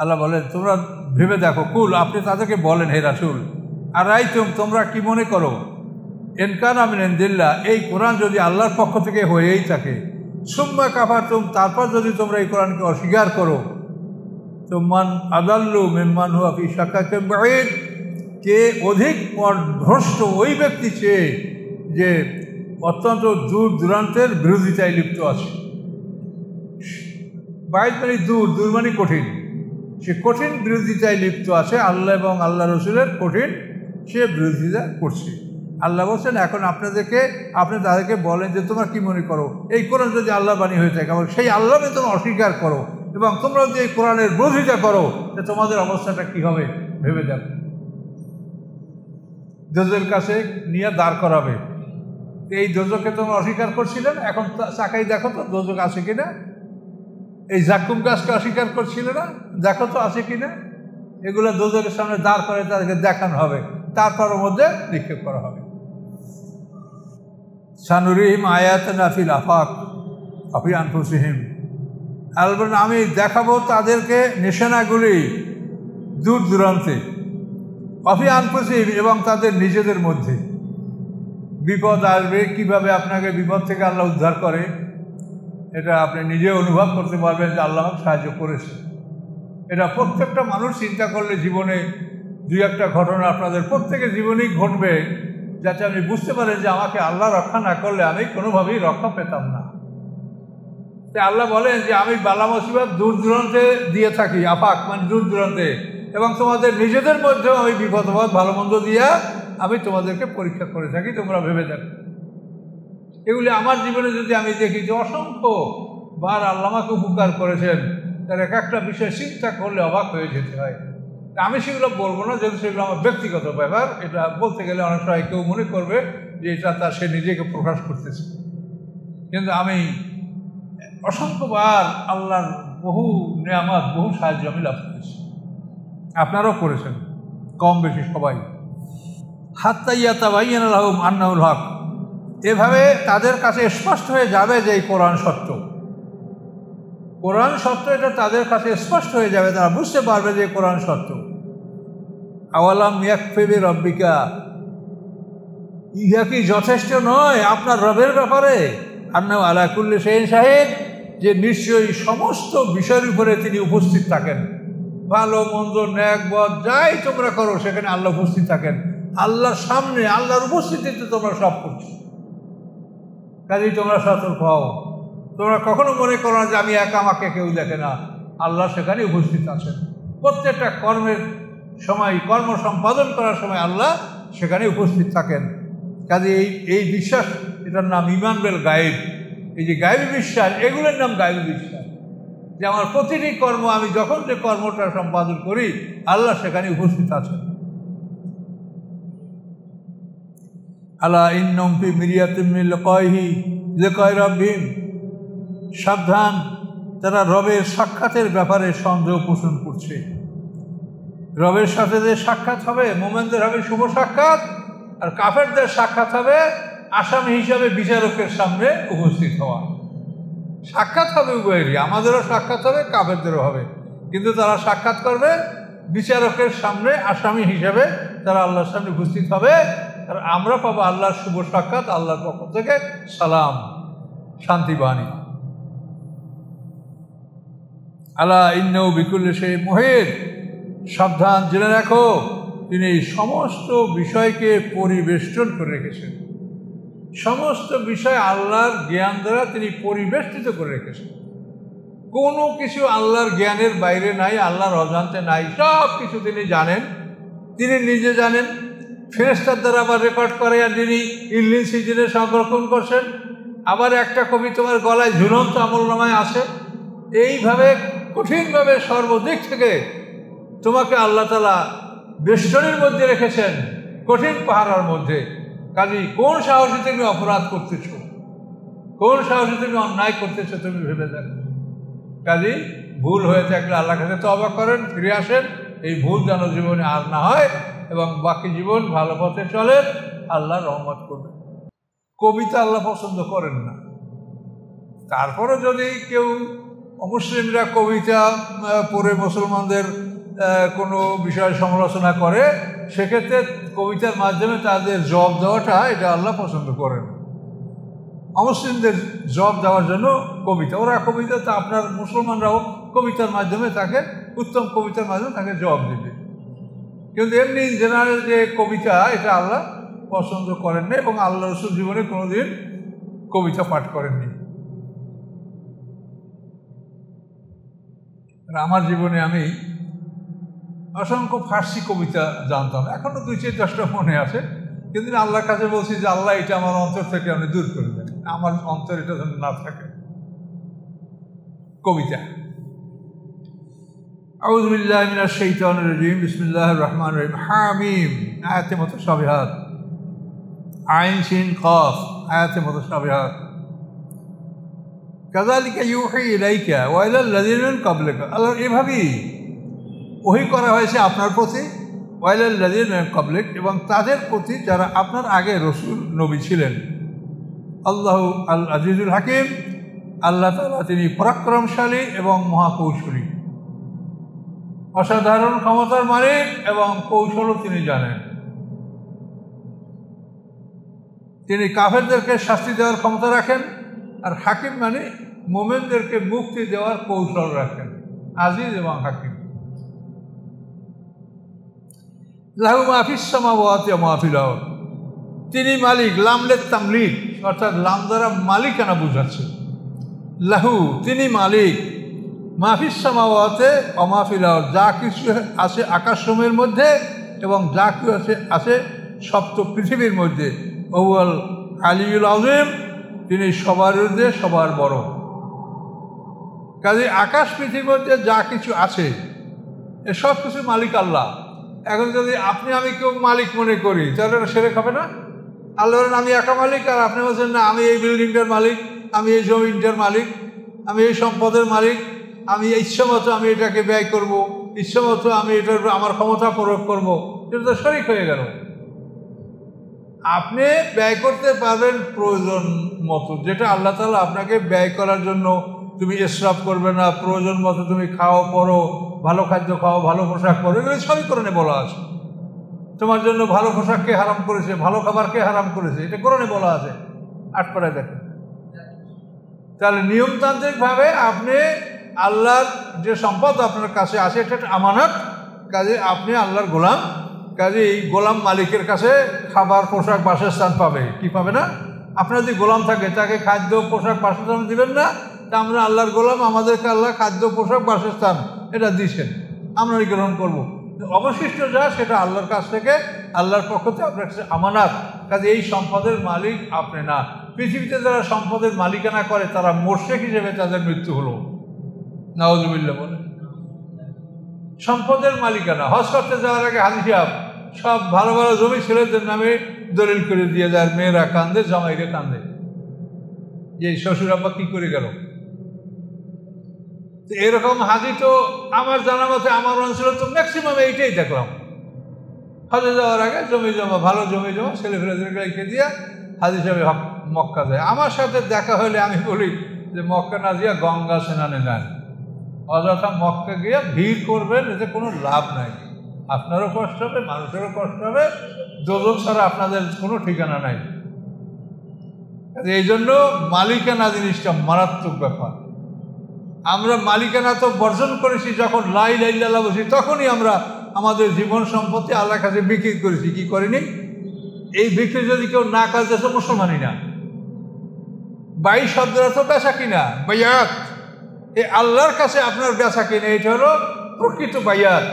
আল্লাহ বলেন তোমরা ভেবে দেখো, কুল আপনি তাদেরকে বলেন হে রাসূল, আর তোমরা কি মনে করো, ইনকানা মিন ইনদিল্লাহ, এই কোরআন যদি আল্লাহর পক্ষ থেকে হয়েই থাকে, সুম্মা কাফারতুম, তারপর যদি তোমরা এই কোরআনকে অস্বীকার করো, তো মান আদাল্লু মিম্মান হুয়া ফি শাক্কাকিন বাঈদ, কে অধিক পথভ্রষ্ট ওই ব্যক্তি চেয়ে যে অত্যন্ত দূর দূরান্তের বিরোধিতায় লিপ্ত আছে। বাঈদ মানে দূর, দূর মানে কঠিন, সে কঠিন বিরোধিতায় লিপ্ত আছে, আল্লাহ এবং আল্লাহ রসুলের কঠিন সে বিরোধিতা করছে। আল্লাহ বলছেন এখন আপনি তাদেরকে বলেন যে তোমরা কি মনে করো, এই কোরআন যদি আল্লাহ বাণী হয়ে থাকে, সেই আল্লাহকে তোমরা অস্বীকার করো এবং তোমরা যদি এই কোরআনের বিরোধিতা করো, তোমাদের অবস্থাটা কি হবে ভেবে দেখো। দোজখের কাছে নিয়ে দাঁড় করাবে, এই দোজখকে তোমরা অস্বীকার করছিলেন, এখন চাকাই দেখো তো দোজখ আছে কিনা। এই জাক্কুম গাছকে অস্বীকার করছিল না, দেখো তো আছে কিনা। এগুলো দোজখের সামনে দাঁড় করে তাদেরকে দেখানো হবে, তারপর ওর মধ্যে নিক্ষেপ করা হবে। সানুরিহিম আয়াতিনা ফিল আফাক ফি আনফুসিহিম, আল্লাহ আমি দেখাবো তাদেরকে নিশানাগুলি দূর দূরান্তে, ফি আনফুসিহিম, এবং তাদের নিজেদের মধ্যে। বিপদ আসবে, কিভাবে আপনাকে বিপদ থেকে আল্লাহ উদ্ধার করে এটা আপনি নিজে অনুভব করতে পারবেন যে আল্লাহ সাহায্য করেছে। এটা প্রত্যেকটা মানুষ চিন্তা করলে জীবনে দুই একটা ঘটনা আপনাদের প্রত্যেকের জীবনেই ঘটবে, যাতে আপনি বুঝতে পারেন যে আমাকে আল্লাহ রক্ষা না করলে আমি কোনোভাবেই রক্ষা পেতাম না। তাই আল্লাহ বলেন যে আমি বালা মুসিবত দূর দূরান্তে দিয়ে থাকি, আফাক মানে দূর দূরান্তে, এবং তোমাদের নিজেদের মধ্যেও আমি বিপদ ভালো মন্দ দিয়া আমি তোমাদেরকে পরীক্ষা করে থাকি, তোমরা ভেবে দেখো। এগুলি আমার জীবনে যদি আমি দেখি যে অসংখ্য বার আল্লাহ আমাকে উপকার করেছেন, তার এক একটা বিষয় চিন্তা করলে অবাক হয়ে যেতে হয়। আমি সেগুলো বলবো না, যেহেতু সেগুলো আমার ব্যক্তিগত ব্যাপার। এটা বলতে গেলে অনেক সময় কেউ মনে করবে যে এটা তার সে নিজেকে প্রকাশ করতেছে, কিন্তু আমি অসংখ্যবার আল্লাহর বহু নেয়ামত, বহু সাহায্য আমি লাভ করেছি, আপনারাও করেছেন কম বেশি সবাই। হাত্তা ইয়াতাবায়্যানা লাহুম আন্নাহুল হক, এভাবে তাদের কাছে স্পষ্ট হয়ে যাবে যে এই কোরআন সত্য, কোরআন সত্য, এটা তাদের কাছে স্পষ্ট হয়ে যাবে, তারা বুঝতে পারবে যে কোরআন সত্য। আওয়ালাম ইয়াকফি বিরাব্বিকা, ইহা কি যথেষ্ট নয় আপনার রবের ব্যাপারে, আন্নাহু আলা কুল্লি শাইইন শাহিদ, যে নিশ্চয়ই সমস্ত বিষয়ের উপরে তিনি উপস্থিত থাকেন। ভালো মন্দ ন্যাক বদ যাই তোমরা করো সেখানে আল্লাহ উপস্থিত থাকেন, আল্লাহর সামনে আল্লাহর উপস্থিতিতে তোমরা সব করছো। কাজেই তোমরা সতর্ক হও, তোমরা কখনো মনে করো না যে আমি একা, আমাকে কেউ দেখে না, আল্লাহ সেখানে উপস্থিত আছেন। প্রত্যেকটা কর্মের সময়, কর্ম সম্পাদন করার সময় আল্লাহ সেখানে উপস্থিত থাকেন। কাজে এই বিশ্বাস, এটার নাম ঈমান বিল গায়ব। এই যে গায়বী বিশ্বাস, এগুলোর নাম গায়বী বিশ্বাস, যে আমার প্রতিটি কর্ম, আমি যখন যে কর্মটা সম্পাদন করি আল্লাহ সেখানে উপস্থিত আছেন। আলা ইন্নাহুম ফি মিরিয়াতিন মিন লিকাই রাব্বিহিম, সাবধান, তারা রবের সাক্ষাতের ব্যাপারে সন্দেহ পোষণ করছে। রবের সাথে যে সাক্ষাৎ হবে, মুমিনদের হবে শুভ সাক্ষাৎ, আর কাফেরদের সাক্ষাৎ হবে আসামি হিসাবে বিচারকের সামনে উপস্থিত হওয়া। সাক্ষাৎ হবে উভয়েরই, আমাদেরও সাক্ষাৎ হবে, কাফেরদেরও হবে, কিন্তু তারা সাক্ষাৎ করবে বিচারকের সামনে আসামি হিসাবে, তারা আল্লাহর সামনে উপস্থিত হবে। আর আমরা পাবো আল্লাহর শুভ সাক্ষাৎ, আল্লাহর পক্ষ থেকে সালাম, শান্তি বাণী। আলা ইন্নাহু বিকুল্লি শাইইন মুহিত, সাবধান, জেনে রাখো তিনি সমস্ত বিষয়কে পরিবেষ্টন করে রেখেছেন। সমস্ত বিষয় আল্লাহর জ্ঞান দ্বারা তিনি পরিবেষ্টিত করে রেখেছেন। কোনো কিছু আল্লাহর জ্ঞানের বাইরে নাই, আল্লাহর অজান্তে নাই, সব কিছু তিনি জানেন, তিনি নিজে জানেন। ফেরেশতার দ্বারা আবার রেকর্ড করে, আর যিনি ইল্লিন সিজিনে সংরক্ষণ করছেন। আবার একটা কবি তোমার গলায় ঝুলন্ত আমলনামায় আছে। এইভাবে কঠিনভাবে সর্বদিক থেকে তোমাকে আল্লাহ তাআলা বেষ্টনীর মধ্যে রেখেছেন, কঠিন পাহারার মধ্যে। কাজেই কোন সাহসে তুমি অপরাধ করতেছ, কোন সাহসে তুমি অন্যায় করতেছো, তুমি ভেবে দেখো। কাজেই ভুল হয়ে থাকলে আল্লাহর কাছে তওবা করেন, ফিরে আসেন, এই ভুল যেন জীবনে আর না হয়, এবং বাকি জীবন ভালো পথে চলেন, আল্লাহ রহমত করবেন। কবিতা আল্লাহ পছন্দ করেন না, তারপরে যদি কেউ অমুসলিমরা কবিতা পড়ে মুসলমানদের কোনো বিষয় সমালোচনা করে, সেক্ষেত্রে কবিতার মাধ্যমে তাদের জবাব দেওয়াটা এটা আল্লাহ পছন্দ করেন। অমুসলিমদের জবাব দেওয়ার জন্য কবিতা, ওরা কবিতা, তা আপনার মুসলমানরাও কবিতার মাধ্যমে তাকে, উত্তম কবিতার মাধ্যমে তাকে জবাব দেবে। কিন্তু এমনি জেনারেল যে কবিতা, এটা আল্লাহ পছন্দ করেননি এবং আল্লাহ রসুল জীবনে কোনোদিন কবিতা পাঠ করেননি। আমার জীবনে আমি অসংখ্য ফার্সি কবিতা জানতাম, এখনো 2-4-10টা মনে আছে, কিন্তু আল্লাহর কাছে বলছি যে আল্লাহ এটা আমার অন্তর থেকে আপনি দূর করে দেন, আমার অন্তর এটা যেন না থাকে। কবিতা আউযু বিল্লাহি মিনাশ শাইতানির রাজিম, বিসমিল্লাহির রহমানির রহিম। হামিম আয়াতে মুতাশাবিহাত, আইন সিন কাফ আয়াতে মুতাশাবিহাত। কাযালিকা ইউহি ইলাইকা ওয়া ইলাল লাযিনা মিন ক্বাবলিকা, আল্লাহ এভাবেই ওহী করা হয়েছে আপনার প্রতি, ওয়া ইলাল লাযিনা মিন ক্বাবলিক, এবং তাদের প্রতি যারা আপনার আগে রসুল নবী ছিলেন। আল্লাহু আল আজিজুল হাকিম, আল্লাহ তাআলা তিনি পরাক্রমশালী এবং মহাকৌশলী, অসাধারণ ক্ষমতার মালিক এবং কৌশলও তিনি জানেন। তিনি কাফেরদেরকে শাস্তি দেওয়ার ক্ষমতা রাখেন, আর হাকিম মানে মোমেনদেরকে মুক্তি দেওয়ার কৌশল রাখেন, আজিজ এবং হাকিম। লাহু মা ফিস সামাওয়াতি ওয়া মা ফিল আরদ, তিনি মালিক, লামলের তামলিক, অর্থাৎ লাম দ্বারা মালিকানা বোঝাচ্ছে। লাহু তিনি মালিক, মা ফিস সামাওয়াতি ওয়া মা ফিল আরদ, যা কিছু আছে আকাশসমূহের মধ্যে এবং যা কিছু আছে সপ্ত পৃথিবীর মধ্যে। ওয়াল আলিয়ুল আযীম, তিনি সবার ঊর্ধ্বে সবার বড়। কাজে আকাশ পৃথিবীর মধ্যে যা কিছু আছে এ সব কিছু মালিক আল্লাহ। এখন যদি আপনি আমি কেউ মালিক মনে করি, তাহলে এটা সেরেক হবে না? আল্লাহ বলেন আমি একা মালিক, আর আপনি বলছেন না আমি এই বিল্ডিংটার মালিক, আমি এই জমিটার মালিক, আমি এই সম্পদের মালিক, আমি ইচ্ছা মতো আমি এটাকে ব্যয় করব, ইচ্ছা মতো আমি এটার আমার ক্ষমতা প্রয়োগ করব, এটা তো শরিক হয়ে গেল। আপনি ব্যয় করতে পারবেন প্রয়োজন মতো, যেটা আল্লাহ তাআলা আপনাকে ব্যয় করার জন্য, তুমি ইসরাফ করবে না, প্রয়োজন মতো তুমি খাও, পরো, ভালো খাদ্য খাও, ভালো পোশাক পরো, এগুলো সবই কোরআনে বলা আছে। তোমার জন্য ভালো পোশাককে হারাম করেছে, ভালো খাবারকে হারাম করেছে, এটা কোরআনে বলা আছে। 8 পারায় দেখেন। তাহলে নিয়মতান্ত্রিকভাবে আপনি আল্লাহর যে সম্পদ আপনার কাছে আছে, এটা একটা আমানত। কাজে আপনি আল্লাহর গোলাম, কাজে এই গোলাম মালিকের কাছে খাবার, পোশাক, বাসস্থান পাবে। কি পাবে না? আপনার যদি গোলাম থাকে, তাকে খাদ্য, পোশাক, বাসস্থান দিবেন না? তা আমরা আল্লাহর গোলাম, আমাদেরকে আল্লাহ খাদ্য, পোশাক, বাসস্থান এটা দিচ্ছেন, আমরা গ্রহণ করব। অবশিষ্ট যা সেটা আল্লাহর কাছ থেকে, আল্লাহর পক্ষ থেকে আপনার কাছে আমানত। কাজে এই সম্পদের মালিক আপনি না। পৃথিবীতে যারা সম্পদের মালিকানা করে তারা মুশরিক হিসেবে তাদের মৃত্যু হলো, নাউযুবিল্লাহ বলে। সম্পদের মালিকানা, হজ করতে যাওয়ার আগে হাজি সাহেব সব ভালো ভালো জমি ছেলেদের নামে দলিল করে দিয়ে যায়, মেয়েরা কান্দে, জামাইরে কান্দে, যে শ্বশুর আব্বা কি করে গেল। এরকম হাজি তো আমার জানা মতে আমার অঞ্চলে তো ম্যাক্সিমাম এইটাই দেখলাম। হজে যাওয়ার আগে জমি জমা, ভালো জমি জমা ছেলে ফেলেদেরকে রেখে দিয়ে হাজি সাহেব মক্কা যায়। আমার সাথে দেখা হলে আমি বলি যে মক্কা না দিয়া গঙ্গা স্নানে নেন, অযথা মক্কা গিয়ে ভিড় করবেন, এতে কোনো লাভ নাই। আপনারও কষ্ট হবে, মানুষেরও কষ্ট হবে, দোজখ ছাড়া আপনাদের কোনো ঠিকানা নাই। এই জন্য মালিকানা জিনিসটা মারাত্মক ব্যাপার। আমরা মালিকানা তো বর্জন করেছি যখন লা ইলাহা ইল্লাল্লাহ বলছি, তখনই আমরা আমাদের জীবন সম্পত্তি আল্লাহর কাছে বিক্রি করেছি। কি করিনি? এই বিক্রি যদি কেউ না করে তো মুসলমানই না। বাই শব্দটা তো বেচা কিনা, বায়াত। এই আল্লাহর কাছে আপনার বেচা কিনা, এটা হলো প্রকৃত বায়াত।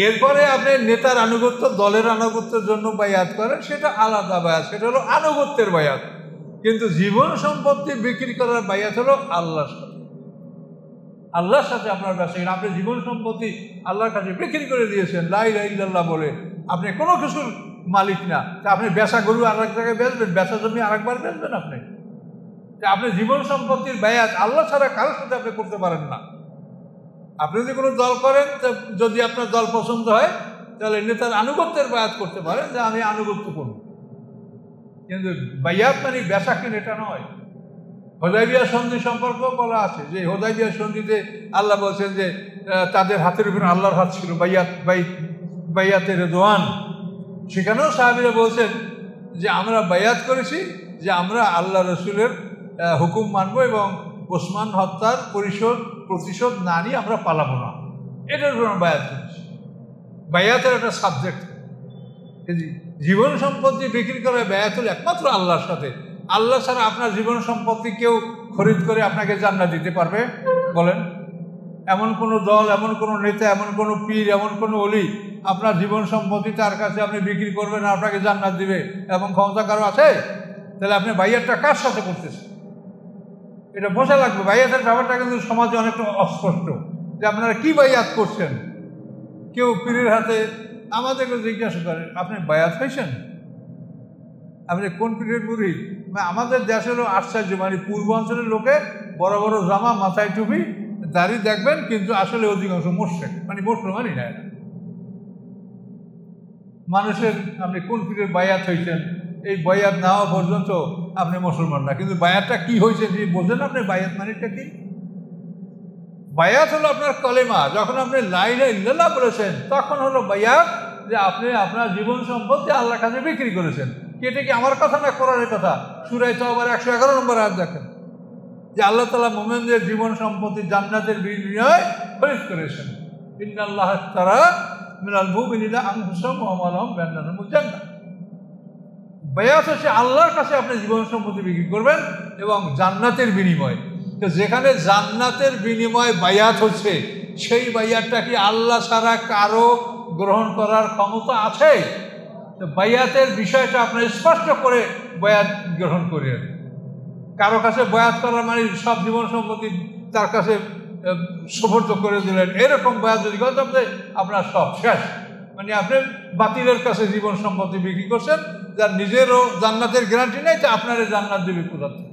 এরপরে আপনি নেতার আনুগত্য, দলের আনুগত্যের জন্য বায়াত করেন, সেটা আলাদা বায়াত, সেটা হলো আনুগত্যের বায়াত। কিন্তু জীবন সম্পত্তি বিক্রি করার বায়াত হলো আল্লাহর সাথে। আল্লাহর সাথে আপনার ব্যবসা, আপনি জীবন সম্পত্তি আল্লাহর কাছে বিক্রি করে দিয়েছেন লা ইলাহা ইল্লাল্লাহ বলে, আপনি কোনো কিছুর মালিক না। তা আপনি বেচা গরু আর এক জায়গায় বেচবেন, বেচা জমি আরেকবার বেচবেন আপনি? আপনি জীবন সম্পত্তির বায়াত আল্লাহ ছাড়া কারোর সাথে আপনি করতে পারেন না। আপনি যদি কোনো দল করেন, যদি আপনার দল পছন্দ হয়, তাহলে নেতার আনুগত্যের বায়াত করতে পারেন, যে আমি আনুগত্য করব। কিন্তু বায়াত মানে বেচা কিনে, এটা নয়। হুদায়বিয়া সন্ধি সম্পর্ক বলা আছে যে হুদায়বিয়া সন্ধিতে আল্লাহ বলছেন যে তাদের হাতের উপরে আল্লাহর হাত ছিল, বাইয়াতে রিদওয়ান। সেখানেও সাহাবীরা বলছেন যে আমরা বায়াত করেছি যে আমরা আল্লাহ রসুলের হুকুম মানব এবং ওসমান হত্যার প্রতিশোধ না নিয়ে আমরা পালাবো না, এটার উপর আমরা বায়াত করেছি। বায়াতের একটা সাবজেক্ট, জীবন সম্পত্তি বিক্রি করা বায়াত হল একমাত্র আল্লাহর সাথে। আল্লাহ ছাড়া আপনার জীবন সম্পত্তি কেউ খরিদ করে আপনাকে জান্নাত দিতে পারবে বলেন? এমন কোনো দল, এমন কোনো নেতা, এমন কোনো পীর, এমন কোনো অলি আপনার জীবন সম্পত্তি তার কাছে আপনি বিক্রি করবেন আর আপনাকে জান্নাত দিবে এমন ক্ষমতা কারো আছে? তাহলে আপনি বাইয়াতটা কার সাথে করতেছেন এটা বোঝা লাগবে। বাইয়াতের ব্যাপারটা কিন্তু সমাজে অনেকটা অস্পষ্ট যে আপনারা কি বাইয়াত করছেন। কেউ পীরের হাতে আমাদেরকে জিজ্ঞাসা করেন আপনি বায়াত হয়েছেন, আপনি কোন পীরের মুরিদ? আমাদের দেশেরও আশ্চর্য, মানে পূর্বাঞ্চলের লোকে বড় বড় জামা, মাথায় টুপি, দাড়ি দেখবেন, কিন্তু আসলে অধিকাংশ মুশরিক, মানে মুসলমানই না। মানুষের আপনি কোন পীরের বায়াত হয়েছেন, এই বায়াত না হওয়া পর্যন্ত আপনি মুসলমান না। কিন্তু বায়াতটা কি হয়েছে যে বোঝেন আপনি বায়াত মানেটা কি? বায়াত হলো আপনার কলেমা, যখন আপনি লা ইলাহা ইল্লাল্লাহ বলেছেন তখন হলো বায়াত, যে আপনি আপনার জীবন সম্পত্তি আল্লাহর কাছে বিক্রি করেছেন। এটা কি আমার কথা না কোরআনের কথা? সূরা তাওবার 111 নম্বর আয়াত দেখেন যে আল্লাহ তাআলা মুমিনদের জীবন সম্পত্তি জান্নাতের বিনিময়ে খরিদ করেছেন। ইন্নাল্লাহা ইশতারা মিনাল মুমিনিনা আনফুসাহুম ওয়া আমওয়ালাহুম বিআন্না লাহুমুল জান্নাহ। বায়াত হচ্ছে আল্লাহর কাছে আপনি জীবন সম্পত্তি বিক্রি করবেন এবং জান্নাতের বিনিময়ে। তো যেখানে জান্নাতের বিনিময়ে বায়াত হচ্ছে, সেই বায়াতটা কি আল্লাহ ছাড়া কারো গ্রহণ করার ক্ষমতা আছে? তো বায়াতের বিষয়টা আপনার স্পষ্ট করে বায়াত গ্রহণ করেন। কারো কাছে বায়াত করার মানে সব জীবন সম্পত্তি তার কাছে সুপর্দ করে দিলেন, এরকম বায়াত যদি করেন তাহলে আপনার সব শেষ। মানে আপনি বাতিলের কাছে জীবন সম্পত্তি বিক্রি করছেন, যার নিজেরও জান্নাতের গ্যারান্টি নেই, তা আপনার জান্নাত দেবে কোথা থেকে?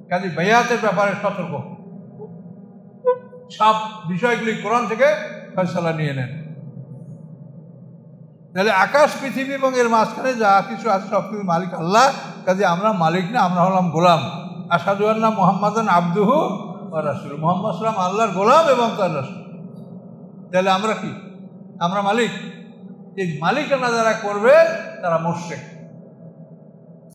কাজে বায়াতের ব্যাপারে সতর্ক, সব বিষয়গুলি কোরআন থেকে ফয়সালা নিয়ে নেন। তাহলে আকাশ পৃথিবী এবং এর মাঝখানে যা কিছু আছে সব কিছু মালিক আল্লাহ। কাজে আমরা মালিক না, আমরা হলাম গোলাম। আশহাদু আন্না মুহাম্মাদান আবদুহু ওয়া রাসূলুহু, মুহাম্মদ সাল্লাল্লাহু আলাইহি ওয়াসাল্লাম আল্লাহর গোলাম এবং তার রাসূল। তাহলে আমরা কি? আমরা মালিক। এই মালিকানা যারা করবে তারা মুশরিক।